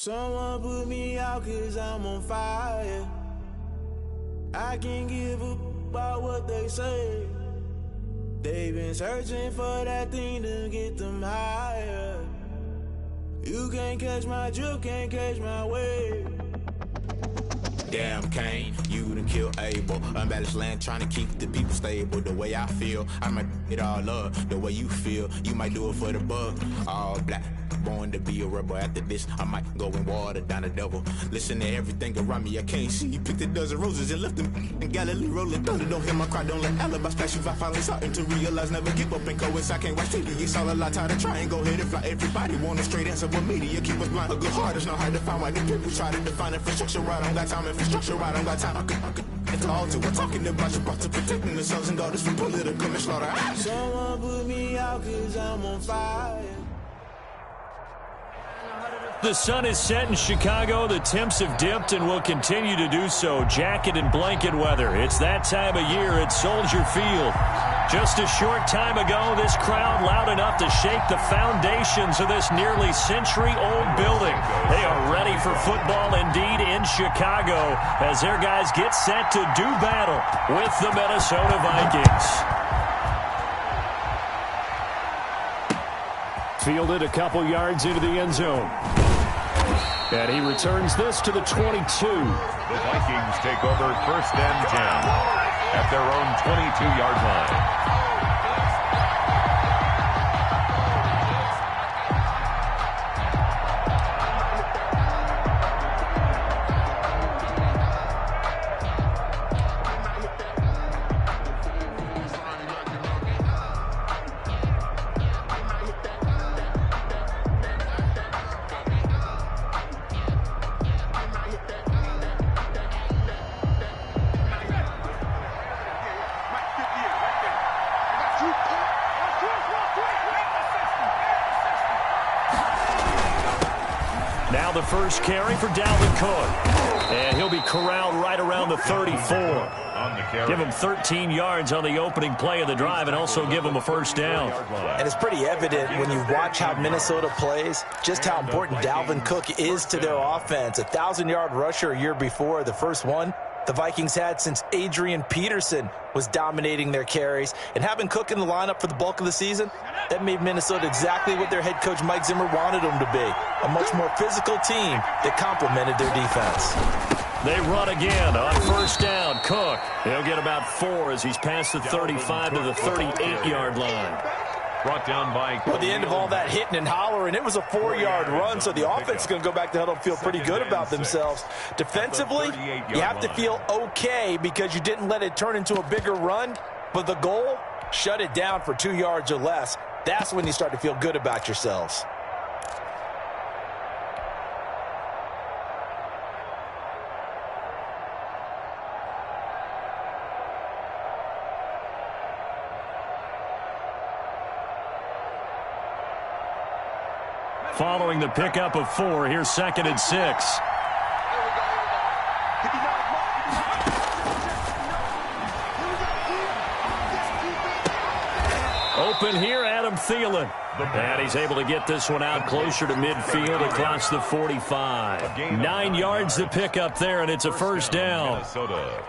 Someone put me out 'cause I'm on fire. I can't give a about what they say. They've been searching for that thing to get them higher. You can't catch my drift, can't catch my wave. Damn Kane, you done kill Abel. Unbalanced land trying to keep the people stable. The way I feel, I might it all up. The way you feel, you might do it for the buck. All black, born to be a rebel. After this, I might go and water down the devil. Listen to everything around me, I can't see. You picked a dozen roses and left them in Galilee rolling thunder. Don't hear my cry, don't let alibis flash. If I finally starting to realize, never give up and coast. I can't watch TV, it's all a lot. Tired of trying, go ahead and fly. Everybody want a straight answer, but media keep us blind. A good heart is not hard to find. Why the people try to define infrastructure right? I don't got time, infrastructure right, I don't got time. I could all to. We're talking about you, about to protecting the sons and daughters from political and slaughter. Someone put me out 'cause I'm on fire. The sun is set in Chicago. The temps have dipped and will continue to do so. Jacket and blanket weather. It's that time of year at Soldier Field. Just a short time ago, this crowd loud enough to shake the foundations of this nearly century-old building. They are ready for football indeed in Chicago as their guys get set to do battle with the Minnesota Vikings. Fielded a couple yards into the end zone. And he returns this to the 22. The Vikings take over 1st and 10 at their own 22-yard line. Now the first carry for Dalvin Cook. And he'll be corralled right around the 34. Give him 13 yards on the opening play of the drive and also give him a first down. And it's pretty evident when you watch how Minnesota plays just how important Dalvin Cook is to their offense. 1,000-yard rusher a year before, the first one the Vikings had since Adrian Peterson was dominating their carries. And having Cook in the lineup for the bulk of the season, that made Minnesota exactly what their head coach Mike Zimmer wanted them to be. A much more physical team that complemented their defense. They run again on first down. Cook, he'll get about 4 as he's past the 35 to the 38-yard line. Brought down by... Well, at the end of all that hitting and hollering, it was a 4-yard run, so the offense is going to go back to huddle and feel pretty good about themselves. Defensively, you have to feel okay because you didn't let it turn into a bigger run, but the goal, shut it down for 2 yards or less. That's when you start to feel good about yourselves. Following the pickup of 4, here's 2nd and 6. Open here, Adam Thielen. And he's able to get this one out closer to midfield across the 45. 9 yards to pick up there, and it's a first down. Minnesota.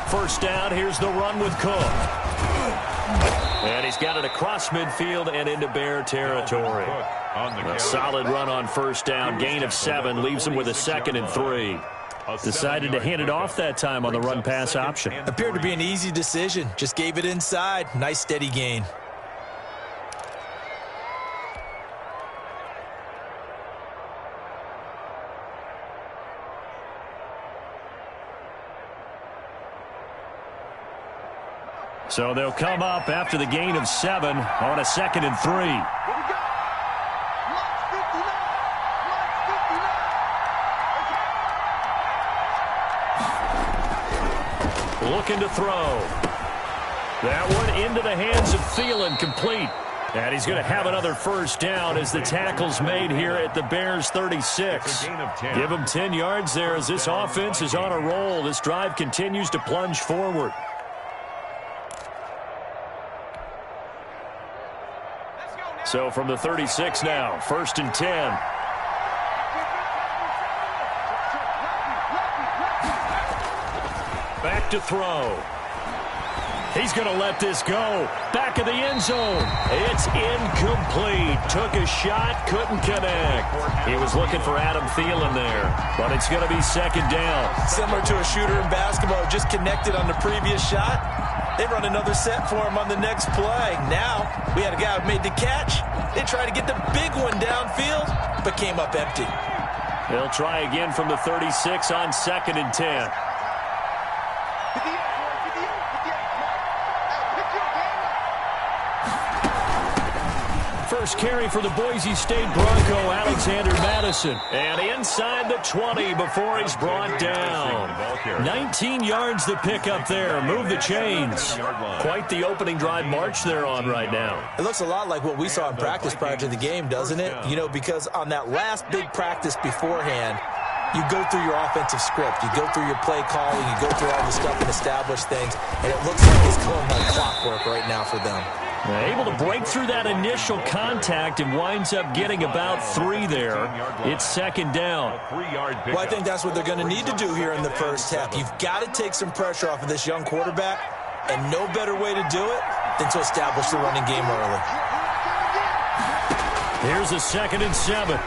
First down, here's the run with Cook. And he's got it across midfield and into Bear territory. A solid run on first down, gain of 7, leaves him with a 2nd and 3. Decided to hand it off that time on the run-pass option. Appeared to be an easy decision. Just gave it inside. Nice steady gain. So they'll come up after the gain of 7 on a 2nd and 3. Looking to throw. That one into the hands of Thielen, complete. And he's going to have another first down as the tackle's made here at the Bears' 36. Give him 10 yards there as this offense is on a roll. This drive continues to plunge forward. So from the 36 now, 1st and 10. Back to throw. He's going to let this go. Back of the end zone. It's incomplete. Took a shot, couldn't connect. He was looking for Adam Thielen there, but it's going to be 2nd down. Similar to a shooter in basketball, just connected on the previous shot. They run another set for him on the next play. Now, we had a guy who made the catch. They tried to get the big one downfield, but came up empty. They'll try again from the 36 on 2nd and 10. First carry for the Boise State Bronco, Alexander Madison. And inside the 20 before he's brought down. 19 yards to pick up there. Move the chains. Quite the opening drive march they're on right now. It looks a lot like what we saw in practice prior to the game, doesn't it? You know, because on that last big practice beforehand, you go through your offensive script. You go through your play calling. You go through all the stuff and establish things. And it looks like it's going like clockwork right now for them. Able to break through that initial contact and winds up getting about 3 there. It's 2nd down. Well, I think that's what they're going to need to do here in the first half. You've got to take some pressure off of this young quarterback, and no better way to do it than to establish the running game early. Here's a 2nd and 7.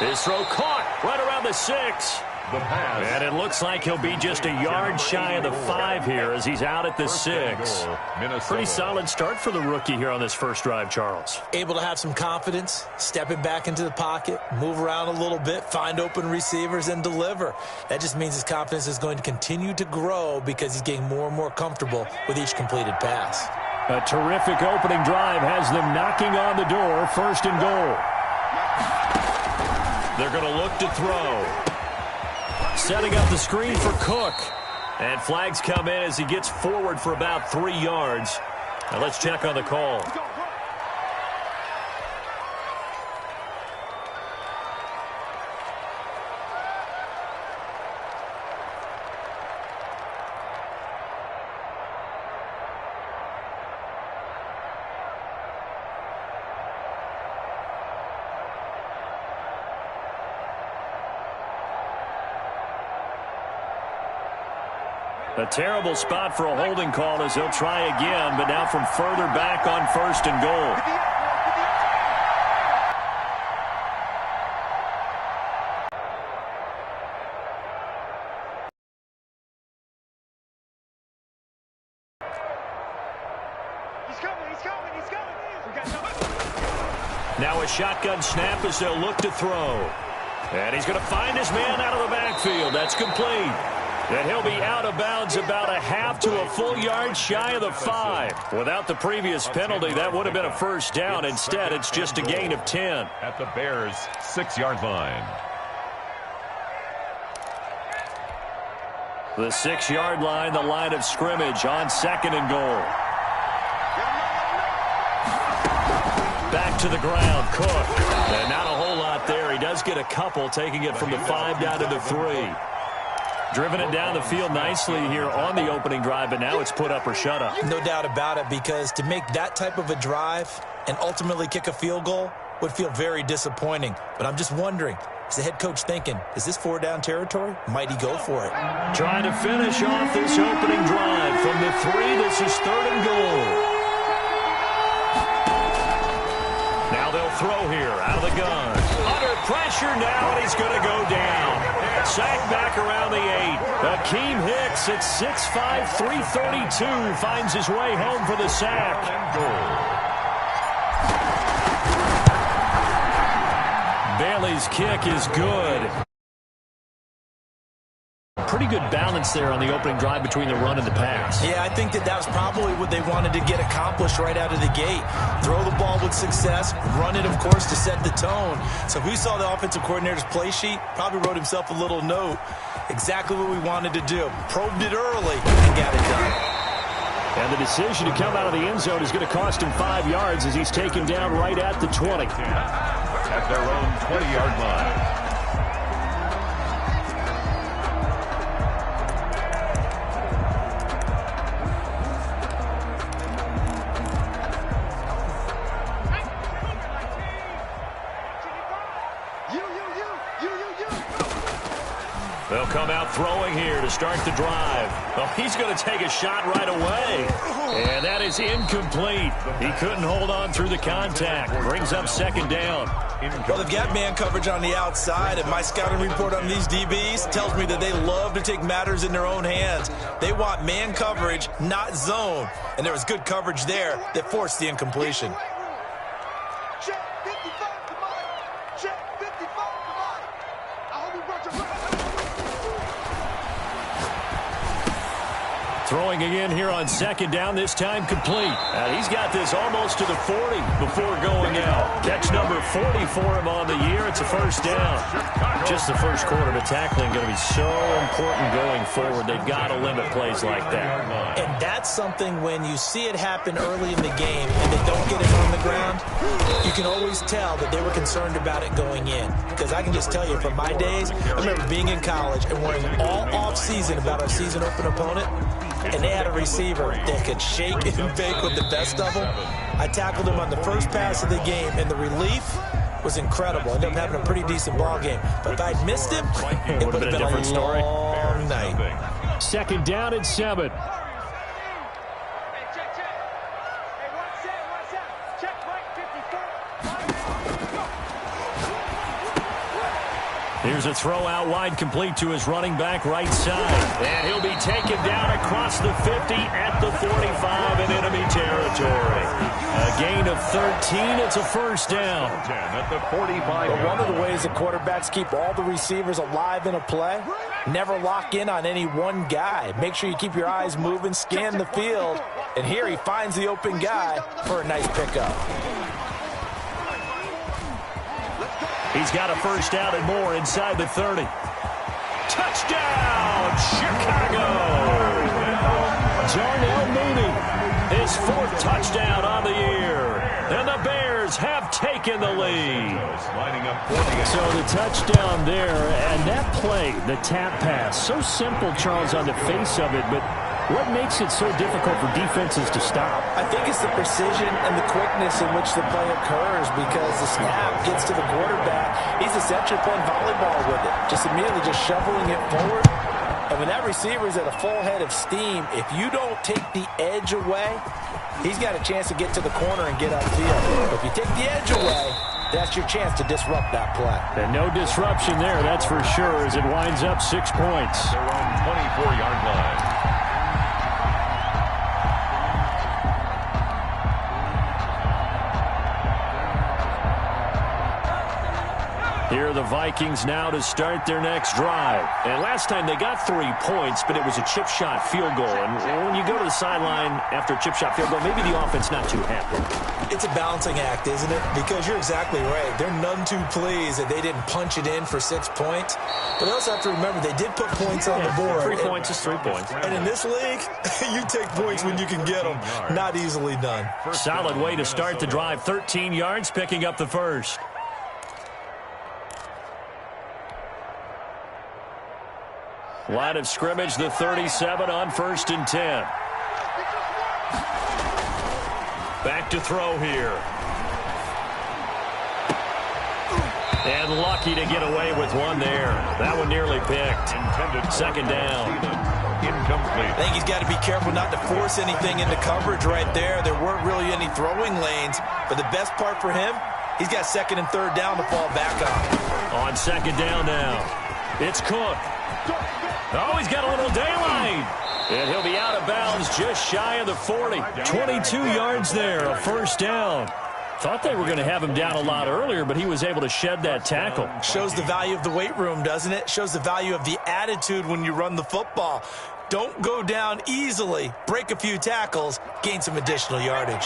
His throw caught right around the 6. And it looks like he'll be just a yard shy of the 5 here as he's out at the 6. Pretty solid start for the rookie here on this first drive, Charles. Able to have some confidence, stepping back into the pocket, move around a little bit, find open receivers, and deliver. That just means his confidence is going to continue to grow because he's getting more and more comfortable with each completed pass. A terrific opening drive has them knocking on the door, 1st and goal. They're going to look to throw. Setting up the screen for Cook. And flags come in as he gets forward for about 3 yards. Now let's check on the call. A terrible spot for a holding call as they'll try again, but now from further back on 1st and goal. Now a shotgun snap as they'll look to throw. And he's going to find his man out of the backfield. That's complete. And he'll be out of bounds about a half to a full yard shy of the 5. Without the previous penalty, that would have been a first down. Instead, it's just a gain of 10. At the Bears' 6-yard line. The 6-yard line, the line of scrimmage on 2nd and goal. Back to the ground, Cook. And not a whole lot there. He does get a couple, taking it from the 5 down to the 3. Driven it down the field nicely here on the opening drive, but now it's put up or shut up. No doubt about it, because to make that type of a drive and ultimately kick a field goal would feel very disappointing. But I'm just wondering, is the head coach thinking, is this 4-down territory? Might he go for it? Trying to finish off this opening drive from the 3. This is 3rd and goal. Now they'll throw here out of the gun. Under pressure now, and he's going to go down. Sacked back around the 8. Akeem Hicks at 6'5", 332 finds his way home for the sack. Bailey's kick is good. pretty good balance there on the opening drive between the run and the pass. Yeah, I think that was probably what they wanted to get accomplished right out of the gate. Throw the ball with success, run it, of course, to set the tone. So if we saw the offensive coordinator's play sheet, probably wrote himself a little note. Exactly what we wanted to do. Probed it early and got it done. And the decision to come out of the end zone is going to cost him 5 yards as he's taken down right at the 20. At their own 20-yard line. They'll come out throwing here to start the drive. Oh, he's going to take a shot right away. And that is incomplete. He couldn't hold on through the contact. Brings up second down. Well, they've got man coverage on the outside, and my scouting report on these DBs tells me that they love to take matters in their own hands. They want man coverage, not zone. And there was good coverage there that forced the incompletion. Throwing again here on second down, this time complete. And he's got this almost to the 40 before going out. Catch number 40 for him on the year. It's a first down. Just the first quarter, but tackling going to be so important going forward. They've got to limit plays like that. And that's something when you see it happen early in the game and they don't get it on the ground, you can always tell that they were concerned about it going in. Because I can just tell you from my days, I remember being in college and worrying all off-season about our season open opponent. And they had a receiver that could shake and bake with the best of them. I tackled him on the first pass of the game, and the relief was incredible. Ended up having a pretty decent ball game. But if I'd missed him, it would have been a different story. Long night. Second down and 7. Here's a throw out wide, complete to his running back right side. And he'll be taken down across the 50 at the 45 in enemy territory. A gain of 13. It's a first down. At the 45. But one of the ways the quarterbacks keep all the receivers alive in a play, never lock in on any one guy. Make sure you keep your eyes moving, scan the field. And here he finds the open guy for a nice pickup. He's got a first down and more inside the 30. Touchdown, Chicago! Darnell Mooney, his 4th touchdown on the year. And the Bears have taken the lead. So the touchdown there, and that play, the tap pass, so simple, Charles, on the face of it, but what makes it so difficult for defenses to stop? I think it's the precision and the quickness in which the play occurs because the snap gets to the quarterback. He's essentially playing volleyball with it, just immediately just shoveling it forward. And when that receiver's at a full head of steam, if you don't take the edge away, he's got a chance to get to the corner and get upfield. But if you take the edge away, that's your chance to disrupt that play. And no disruption there, that's for sure, as it winds up 6 points. Their own 24-yard line. Here are the Vikings now to start their next drive. And last time they got 3 points, but it was a chip shot field goal. And when you go to the sideline after a chip shot field goal, maybe the offense not too happy. It's a balancing act, isn't it? Because you're exactly right. They're none too pleased that they didn't punch it in for 6 points. But they also have to remember they did put points on the board. 3 points is 3 points. And in this league, you take points when you can get them. Not easily done. Solid way to start the drive. 13 yards, picking up the first. Line of scrimmage, the 37 on 1st and 10. Back to throw here. And lucky to get away with one there. That one nearly picked. Second down. Incomplete. I think he's got to be careful not to force anything into coverage right there. There weren't really any throwing lanes. But the best part for him, he's got 2nd and 3rd down to fall back on. On 2nd down now. It's Cook. Oh, he's got a little daylight. And he'll be out of bounds just shy of the 40. 22 yards there, a first down. Thought they were going to have him down a lot earlier, but he was able to shed that tackle. Shows the value of the weight room, doesn't it? Shows the value of the attitude when you run the football. Don't go down easily. Break a few tackles. Gain some additional yardage.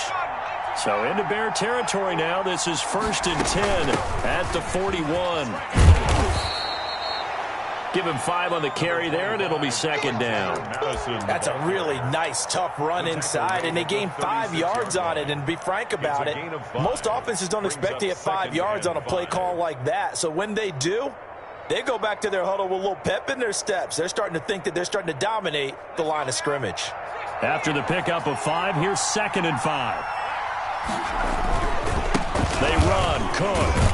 So into Bear territory now. This is 1st and 10 at the 41. Give him 5 on the carry there, and it'll be 2nd down. That's a really nice, tough run inside, and they gained 5 yards on it. And to be frank about it, most offenses don't expect to get 5 yards on a play call like that. So when they do, they go back to their huddle with a little pep in their steps. They're starting to think that they're starting to dominate the line of scrimmage. After the pickup of 5, here's 2nd and 5. They run, Cook.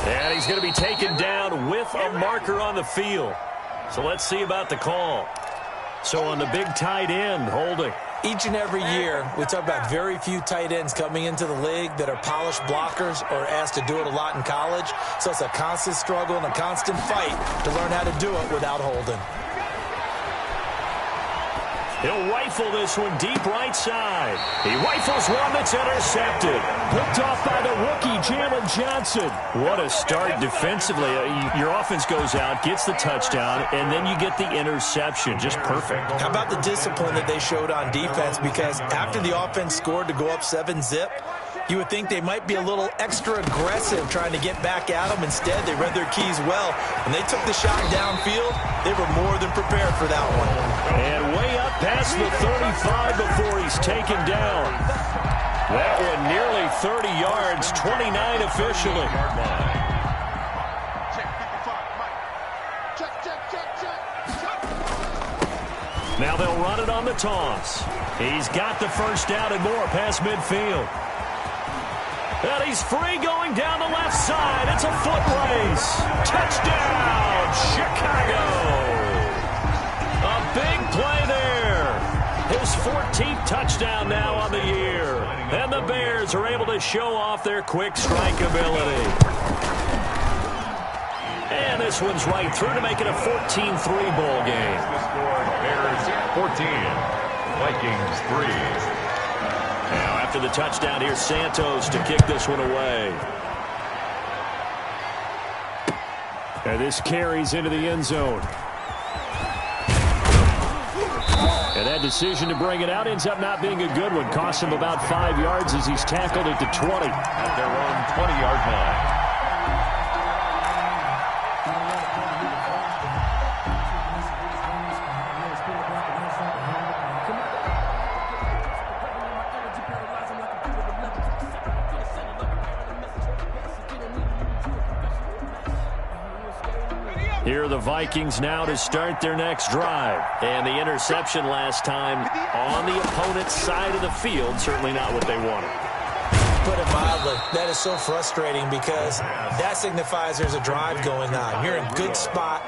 And he's going to be taken down with a marker on the field. So let's see about the call. So on the big tight end, holding. Each and every year, we talk about very few tight ends coming into the league that are polished blockers or asked to do it a lot in college. So it's a constant struggle and a constant fight to learn how to do it without holding. He'll rifle this one deep right side. He rifles one that's intercepted. Picked off by the rookie, Jalen Johnson. What a start defensively. Your offense goes out, gets the touchdown, and then you get the interception. Just perfect. How about the discipline that they showed on defense? Because after the offense scored to go up 7-zip, you would think they might be a little extra aggressive trying to get back at them. Instead, they read their keys well. When they took the shot downfield, they were more than prepared for that one. And way up past the 35 before he's taken down. That one nearly 30 yards, 29 officially. Now they'll run it on the toss. He's got the first down and more past midfield. And he's free going down the left side. It's a foot race. Touchdown, Chicago. A big play there. His 14th touchdown now on the year. And the Bears are able to show off their quick strike ability. And this one's right through to make it a 14-3 ball game. The score, Bears 14, Vikings 3. Now after the touchdown, here's Santos to kick this one away. And this carries into the end zone. And that decision to bring it out ends up not being a good one. Costs him about 5 yards as he's tackled at the 20. At their own 20-yard line. Here are the Vikings now to start their next drive. And the interception last time on the opponent's side of the field, certainly not what they wanted. Put it mildly, that is so frustrating because that signifies there's a drive going on. You're in a good spot,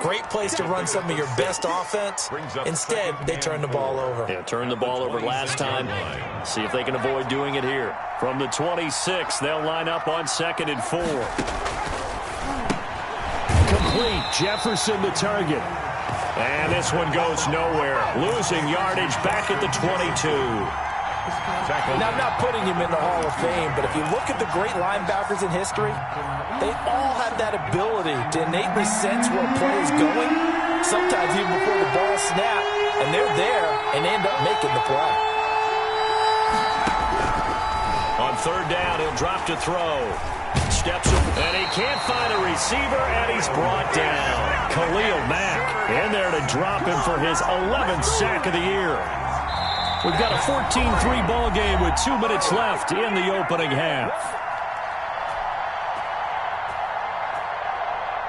great place to run some of your best offense. Instead, they turn the ball over. Yeah, turned the ball over last time. See if they can avoid doing it here. From the 26, they'll line up on 2nd and 4. Complete. Jefferson the target. And this one goes nowhere. Losing yardage back at the 22. Now, I'm not putting him in the Hall of Fame, but if you look at the great linebackers in history, they all have that ability to innately sense where a play is going, sometimes even before the ball snaps, and they're there and end up making the play. On 3rd down, he'll drop to throw. Steps up, and he can't find a receiver, and he's brought down. Khalil Mack in there to drop him for his 11th sack of the year. We've got a 14-3 ball game with 2 minutes left in the opening half.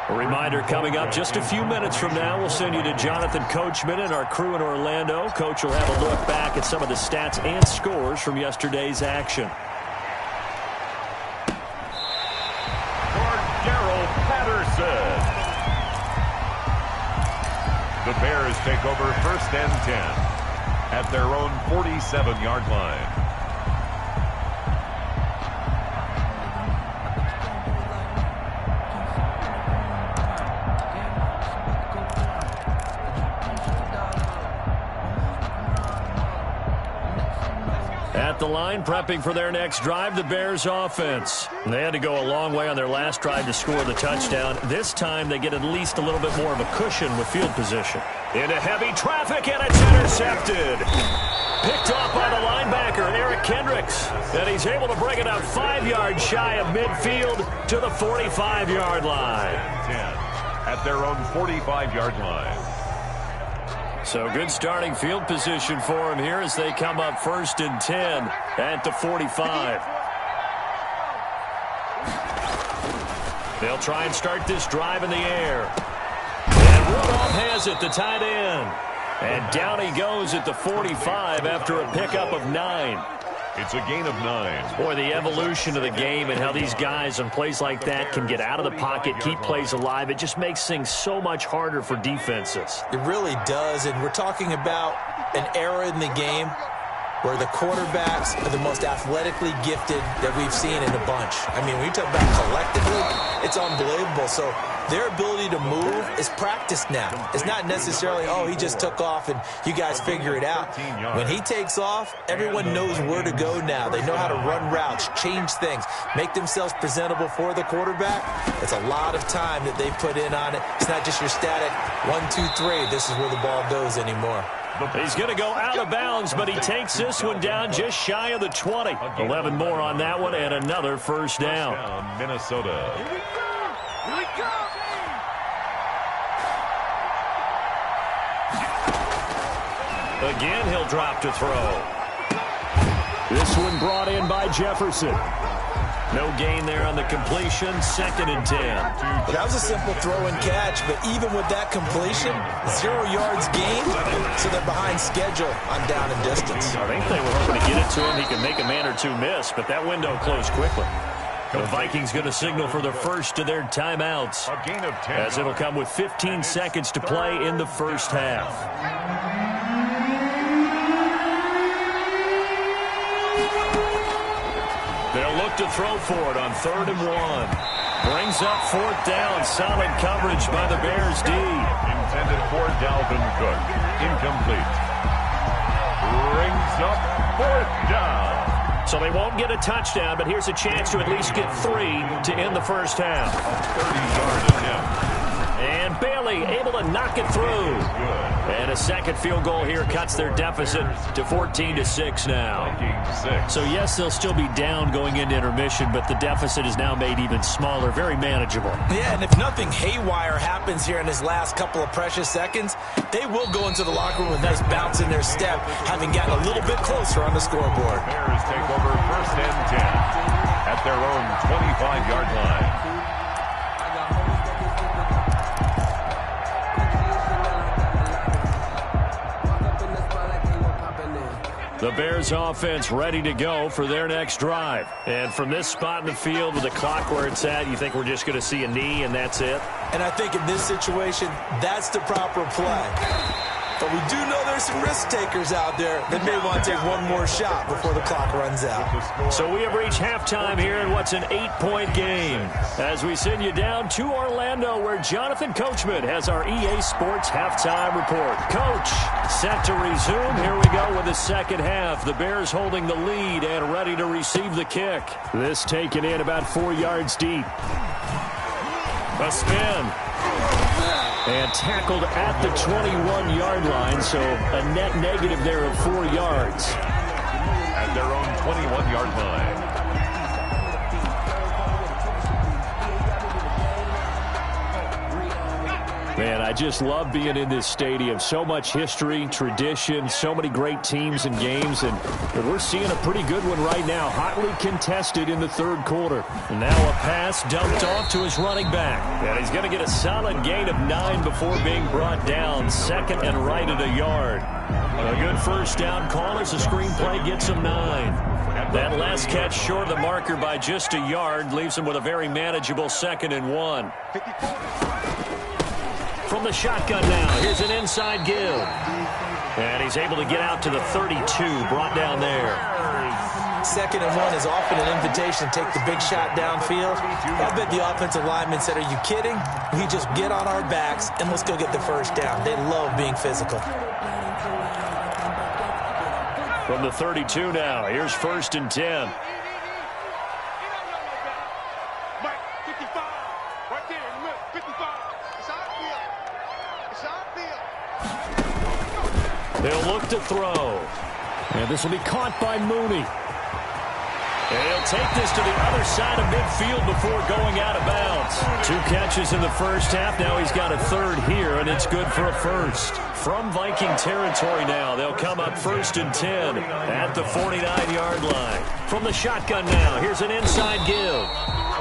A reminder coming up just a few minutes from now, we'll send you to Jonathan Coachman and our crew in Orlando. Coach will have a look back at some of the stats and scores from yesterday's action. The Bears take over 1st and 10 at their own 47-yard line. At the line, prepping for their next drive, the Bears offense. They had to go a long way on their last drive to score the touchdown. This time they get at least a little bit more of a cushion with field position. Into heavy traffic, and it's intercepted. Picked off by the linebacker, Eric Kendricks. And he's able to bring it up 5 yards shy of midfield to the 45-yard line. 10 at their own 45-yard line. So good starting field position for him here as they come up 1st and 10 at the 45. They'll try and start this drive in the air. And Rudolph has it, the tight end. And down he goes at the 45 after a pickup of 9. It's a gain of 9. Boy, the evolution of the game and how these guys on plays like that can get out of the pocket, keep plays alive, it just makes things so much harder for defenses. It really does, and we're talking about an era in the game where the quarterbacks are the most athletically gifted that we've seen in a bunch. I mean, when you talk about collectively, it's unbelievable. So their ability to move is practiced now. It's not necessarily, oh, he just took off and you guys figure it out. When he takes off, everyone knows where to go now. They know how to run routes, change things, make themselves presentable for the quarterback. It's a lot of time that they put in on it. It's not just your static 1, 2, 3. This is where the ball goes anymore. He's going to go out of bounds, but he takes this one down just shy of the 20. 11 more on that one and another first down. Minnesota. Here we go. Again, he'll drop to throw. This one brought in by Jefferson. No gain there on the completion, 2nd and 10. That was a simple throw and catch, but even with that completion, 0 yards gained, so they're behind schedule on down and distance. I think they were hoping to get it to him. He could make a man or two miss, but that window closed quickly. The Vikings going to signal for the first of their timeouts, A gain of 10. as it'll come with 15 seconds to play in the first half. They'll look to throw for it on 3rd and 1. Brings up 4th down. Solid coverage by the Bears D. Intended for Dalvin Cook. Incomplete. Brings up 4th down. So they won't get a touchdown, but here's a chance to at least get 3 to end the first half. 30-yard attempt. And Bailey able to knock it through. And a second field goal here cuts their deficit to 14-6 now. So yes, they'll still be down going into intermission, but the deficit is now made even smaller, very manageable. Yeah, and if nothing haywire happens here in his last couple of precious seconds, they will go into the locker room with a nice bounce in their step, having gotten a little bit closer on the scoreboard. Bears take over 1st and 10 at their own 25-yard line. The Bears offense ready to go for their next drive. And from this spot in the field with the clock where it's at, you think we're just going to see a knee and that's it? And I think in this situation, that's the proper play. But we do know there's some risk takers out there that may want to take one more shot before the clock runs out. So we have reached halftime here in what's an 8-point game. As we send you down to Orlando, where Jonathan Coachman has our EA Sports halftime report. Coach, set to resume. Here we go with the second half. The Bears holding the lead and ready to receive the kick. This taken in about 4 yards deep. A spin. And tackled at the 21-yard line, so a net negative there of 4 yards. At their own 21-yard line. Man, I just love being in this stadium. So much history, tradition, so many great teams and games, and we're seeing a pretty good one right now. Hotly contested in the 3rd quarter. And now a pass dumped off to his running back. And he's going to get a solid gain of 9 before being brought down. 2nd and right at a yard. A good first down call as the screenplay gets him 9. That last catch short of the marker by just a yard leaves him with a very manageable 2nd and 1. From the shotgun now, here's an inside give. And he's able to get out to the 32, brought down there. 2nd and 1 is often an invitation to take the big shot downfield. I bet the offensive lineman said, are you kidding? We just get on our backs and let's go get the first down. They love being physical. From the 32 now, here's 1st and 10. He'll look to throw. And this will be caught by Mooney. And he'll take this to the other side of midfield before going out of bounds. 2 catches in the first half. Now he's got a 3rd here, and it's good for a 1st. From Viking territory now, they'll come up 1st and 10 at the 49-yard line. From the shotgun now, here's an inside give.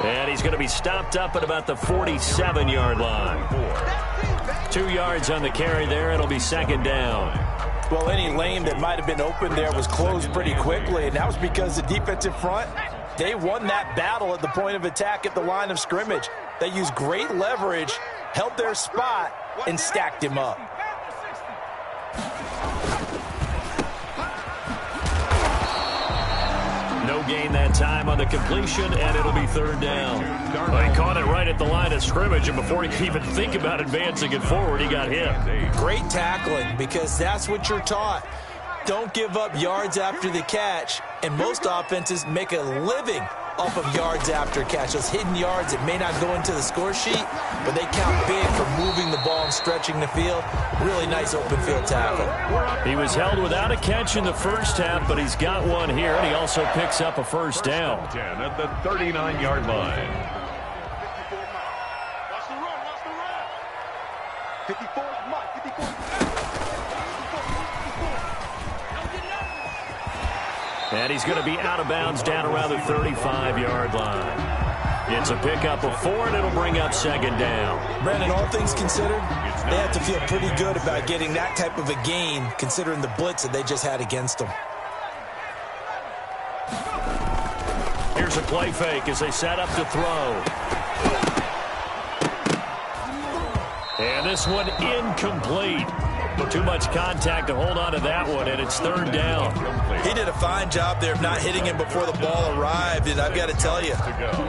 And he's going to be stopped up at about the 47-yard line. 2 yards on the carry there. It'll be 2nd down. Well, any lane that might have been open there was closed pretty quickly, and that was because the defensive front, they won that battle at the point of attack at the line of scrimmage. They used great leverage, held their spot, and stacked him up. No gain that time on the completion, and it'll be 3rd down. Well, he caught it right at the line of scrimmage, and before he could even think about advancing it forward, he got hit. Great tackling, because that's what you're taught. Don't give up yards after the catch, and most offenses make a living off of yards after catch. Those hidden yards that may not go into the score sheet, but they count big for moving the ball and stretching the field. Really nice open field tackle. He was held without a catch in the first half, but he's got one here, and he also picks up a 1st down. 10 at the 39-yard line. 54, Mike, 54. And he's going to be out of bounds down around the 35-yard line. It's a pickup of 4, and it'll bring up 2nd down. Brandon, all things considered, they have to feel pretty good about getting that type of a gain, considering the blitz that they just had against them. Here's a play fake as they set up to throw. And this one incomplete. Too much contact to hold on to that one, and it's 3rd down. He did a fine job there of not hitting him before the ball arrived, and I've got to tell you,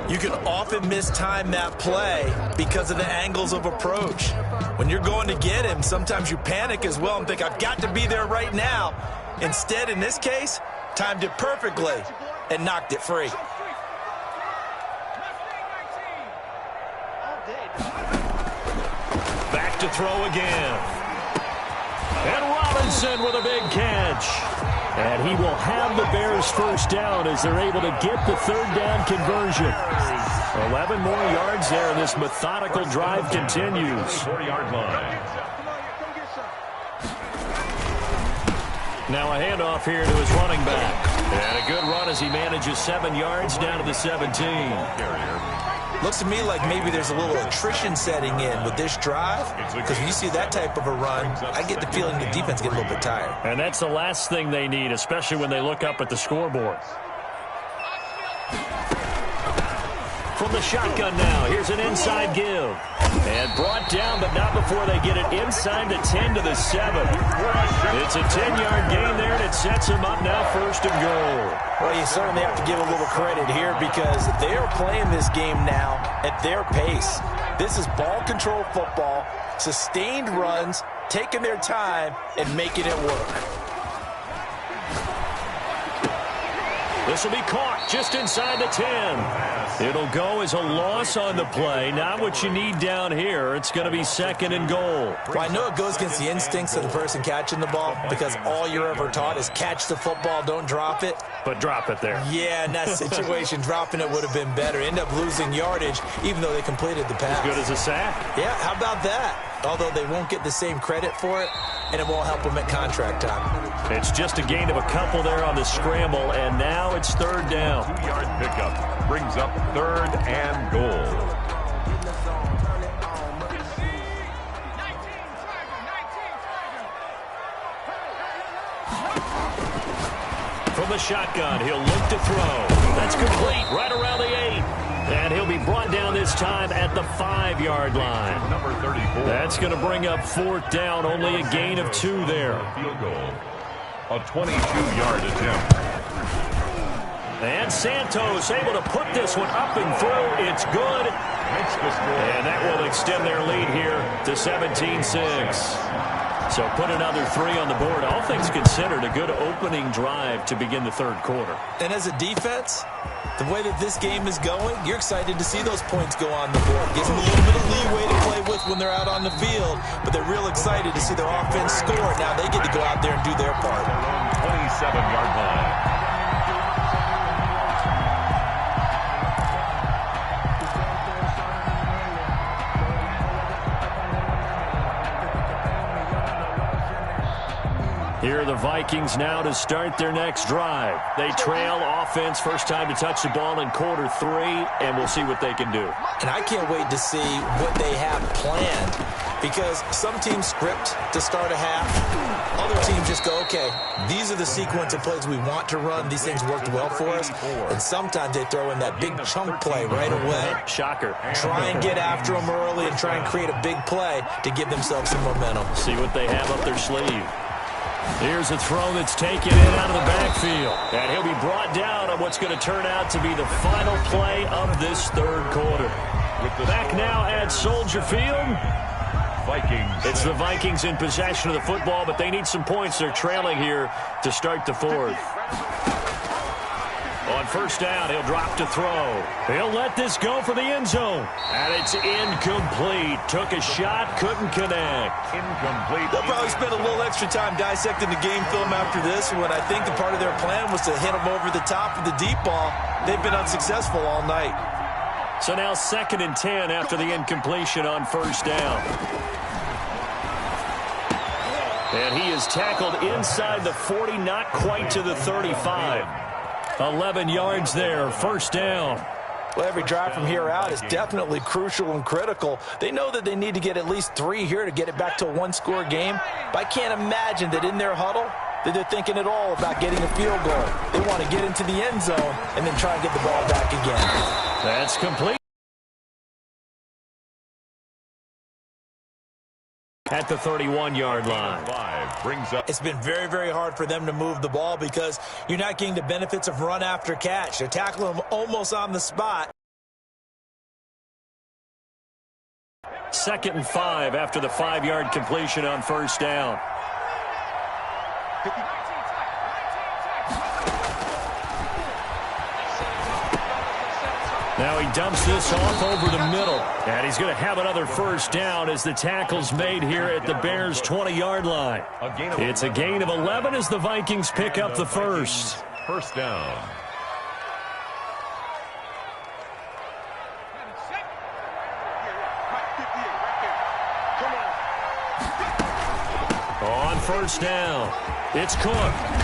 you can often mistime that play because of the angles of approach. When you're going to get him, sometimes you panic as well and think, I've got to be there right now. Instead, in this case, timed it perfectly and knocked it free. Back to throw again. And Robinson with a big catch. And he will have the Bears 1st down as they're able to get the 3rd down conversion. 11 more yards there, and this methodical drive continues. 4-yard line. Now a handoff here to his running back. And a good run as he manages 7 yards down to the 17. Looks to me like maybe there's a little attrition setting in with this drive, because when you see that type of a run, I get the feeling the defense gets a little bit tired. And that's the last thing they need, especially when they look up at the scoreboard. From the shotgun now, here's an inside give. And brought down, but not before they get it inside the 10 to the 7. It's a 10-yard gain there, and it sets them up now 1st and goal. Well, you certainly have to give a little credit here because they are playing this game now at their pace. This is ball control football, sustained runs, taking their time, and making it work. This will be caught just inside the 10. It'll go as a loss on the play. Not what you need down here. It's going to be 2nd and goal. Well, I know it goes against the instincts of the person catching the ball because all you're ever taught is catch the football, don't drop it. But drop it there. Yeah, in that situation, dropping it would have been better. End up losing yardage, even though they completed the pass. As good as a sack. Yeah, how about that? Although they won't get the same credit for it, and it won't help them at contract time. It's just a gain of a couple there on the scramble, and now it's 3rd down. 2-yard pickup brings up 3rd and goal. From the shotgun, he'll look to throw. That's complete right around the 8. And he'll be brought down this time at the 5-yard line. Number 34. That's going to bring up 4th down, only a gain of 2 there. Field goal. A 22-yard attempt. And Santos able to put this one up and through. It's good. Makes the score. And that will extend their lead here to 17-6. So put another 3 on the board. All things considered, a good opening drive to begin the third quarter. And as a defense, the way that this game is going, you're excited to see those points go on the board. Gives them a little bit of leeway to play with when they're out on the field, but they're real excited to see their offense score. Now they get to go out there and do their part. 27-yard line. Here are the Vikings now to start their next drive. They trail offense, first time to touch the ball in quarter 3, and we'll see what they can do. And I can't wait to see what they have planned, because some teams script to start a half. Other teams just go, okay, these are the sequence of plays we want to run. These things worked well for us. And sometimes they throw in that big chunk play right away. Shocker. Try and get after them early and try and create a big play to give themselves some momentum. See what they have up their sleeve. Here's a throw that's taken in out of the backfield. And he'll be brought down on what's going to turn out to be the final play of this third quarter. Back now at Soldier Field. Vikings. It's the Vikings in possession of the football, but they need some points. They're trailing here to start the fourth. On first down, he'll drop to throw. He'll let this go for the end zone. And it's incomplete. Took a shot, couldn't connect. Incomplete. They'll probably spend a little extra time dissecting the game film after this when I think the part of their plan was to hit them over the top of the deep ball. They've been unsuccessful all night. So now 2nd and 10 after the incompletion on first down. And he is tackled inside the 40, not quite to the 35. 11 yards there, first down. Well, every drive from here out is definitely crucial and critical. They know that they need to get at least 3 here to get it back to a one-score game. But I can't imagine that in their huddle that they're thinking at all about getting a field goal. They want to get into the end zone and then try and get the ball back again. That's complete. At the 31-yard line. Brings up. It's been very, very hard for them to move the ball because you're not getting the benefits of run after catch. They're tackling them almost on the spot. 2nd and 5 after the 5-yard completion on first down. Now he dumps this off over the middle. And he's going to have another first down as the tackle's made here at the Bears' 20-yard line. It's a gain of 11 as the Vikings pick up the first. First down. On first down, it's Cook.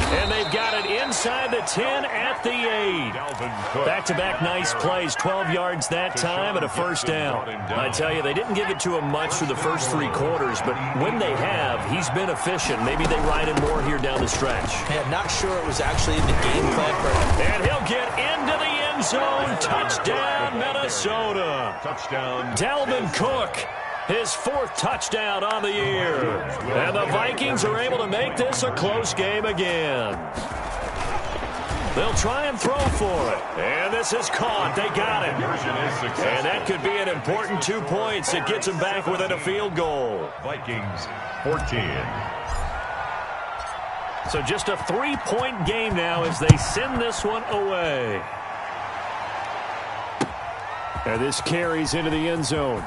And they've got it inside the 10 at the 8. Back-to-back nice plays, 12 yards that time and a first down. I tell you, they didn't give it to him much through the first 3 quarters, but when they have, he's been efficient. Maybe they ride him more here down the stretch. Man, not sure it was actually in the game plan for him. And he'll get into the end zone. Touchdown, Minnesota. Touchdown. Dalvin Cook. His 4th touchdown on the year. And the Vikings are able to make this a close game again. They'll try and throw for it. And this is caught. They got it. And that could be an important 2 points. It gets them back within a field goal. Vikings 14. So just a 3-point game now as they send this one away. And this carries into the end zone.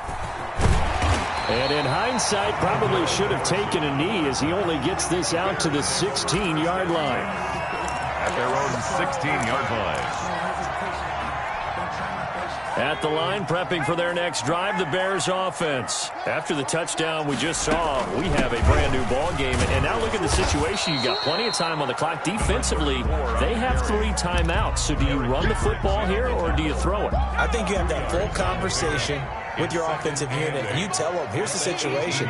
And in hindsight, probably should have taken a knee as he only gets this out to the 16-yard line. At their own 16-yard line. At the line, prepping for their next drive, the Bears offense. After the touchdown we just saw, we have a brand-new ball game. And now look at the situation. You got plenty of time on the clock. Defensively, they have 3 timeouts. So do you run the football here or do you throw it? I think you have that full conversation with your offensive unit, and you tell them, here's the situation.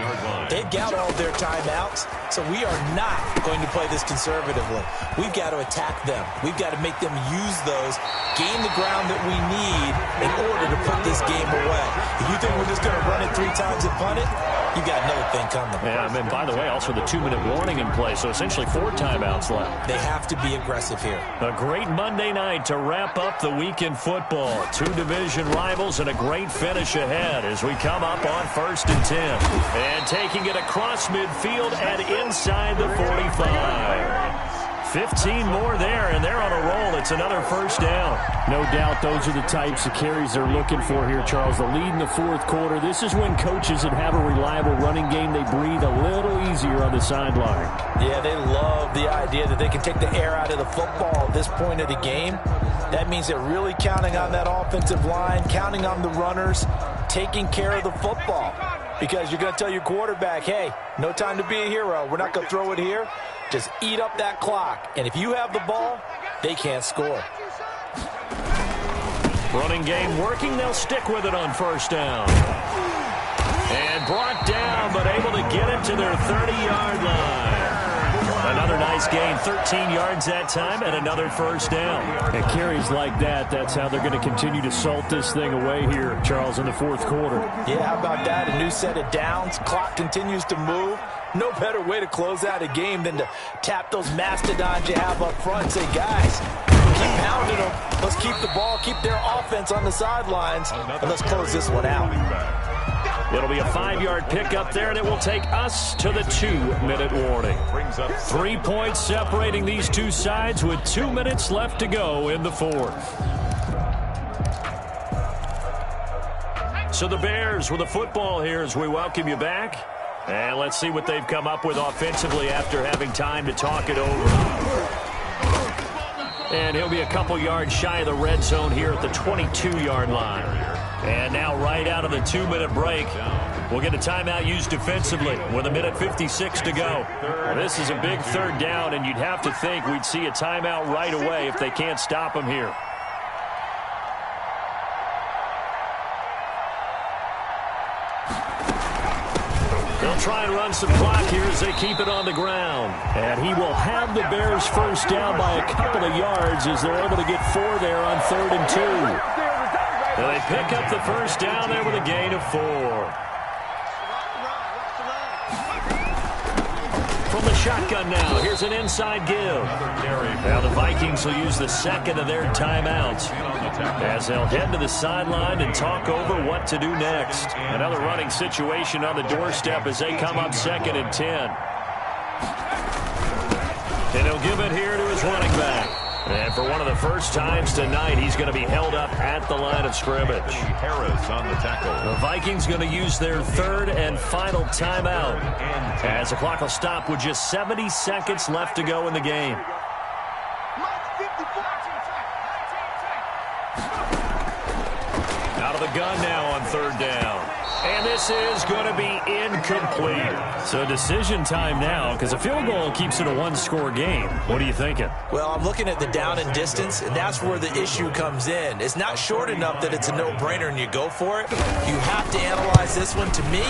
They've got all their timeouts, so we are not going to play this conservatively. We've got to attack them. We've got to make them use those, gain the ground that we need in order to put this game away. If you think we're just going to run it 3 times and punt it, You got another thing coming. Yeah, and by the way, also the 2-minute warning in play, so essentially 4 timeouts left. They have to be aggressive here. A great Monday night to wrap up the week in football. 2 division rivals and a great finish ahead as we come up on 1st and 10. And taking it across midfield and inside the 45. 15 more there, and they're on a roll. It's another first down. No doubt those are the types of carries they're looking for here, Charles. The lead in the 4th quarter. This is when coaches that have a reliable running game, they breathe a little easier on the sideline. Yeah, they love the idea that they can take the air out of the football at this point of the game. That means they're really counting on that offensive line, counting on the runners, taking care of the football. Because you're going to tell your quarterback, hey, no time to be a hero. We're not going to throw it here. Just eat up that clock. And if you have the ball, they can't score. Running game working. They'll stick with it on first down. And brought down, but able to get it to their 30-yard line. Another nice gain, 13 yards that time, and another first down. And carries like that, that's how they're going to continue to salt this thing away here, Charles, in the 4th quarter. Yeah, how about that? A new set of downs. Clock continues to move. No better way to close out a game than to tap those mastodons you have up front and say, guys, keep pounding them. Let's keep the ball, keep their offense on the sidelines, and let's close this one out. It'll be a 5-yard pickup there, and it will take us to the 2-minute warning. 3 points separating these two sides with 2 minutes left to go in the 4th. So the Bears with the football here as we welcome you back. And let's see what they've come up with offensively after having time to talk it over. And he'll be a couple yards shy of the red zone here at the 22-yard line. And now right out of the 2-minute break, we'll get a timeout used defensively with 1:56 to go. This is a big 3rd down, and you'd have to think we'd see a timeout right away if they can't stop him here. They'll try and run some clock here as they keep it on the ground. And he will have the Bears first down by a couple of yards as they're able to get 4 there on 3rd and 2. And they pick up the first down there with a gain of 4. From the shotgun now, here's an inside give. Now the Vikings will use the 2nd of their timeouts as they'll head to the sideline and talk over what to do next. Another running situation on the doorstep as they come up 2nd and 10. And he'll give it here to his running back. And for one of the first times tonight, he's going to be held up at the line of scrimmage. Harris on the tackle. The Vikings going to use their 3rd and final timeout as the clock will stop with just 70 seconds left to go in the game. Out of the gun now on 3rd down. And this is going to be incomplete. So decision time now because a field goal keeps it a 1-score game. What are you thinking? Well, I'm looking at the down and distance, and that's where the issue comes in. It's not short enough that it's a no-brainer and you go for it. You have to analyze this one. To me,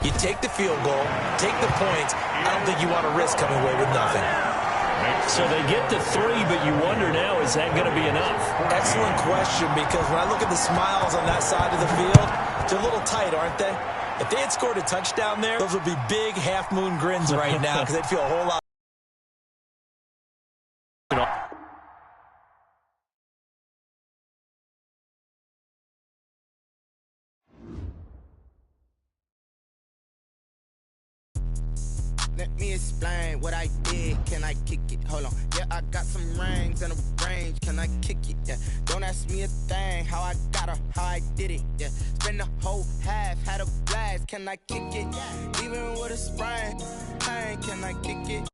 you take the field goal, take the points. I don't think you want to risk coming away with nothing. So they get to 3, but you wonder now, is that going to be enough? Excellent question, because when I look at the smiles on that side of the field, they're a little tight, aren't they? If they had scored a touchdown there, those would be big half-moon grins right now because they'd feel a whole lot. Let me explain what I did. Can I kick it? Hold on. Yeah, I got some rings and a range. Can I kick it? Yeah. Don't ask me a thing. How I got her, how I did it. Yeah. Spend the whole half, had a blast. Can I kick it? Even with a sprain, can I kick it?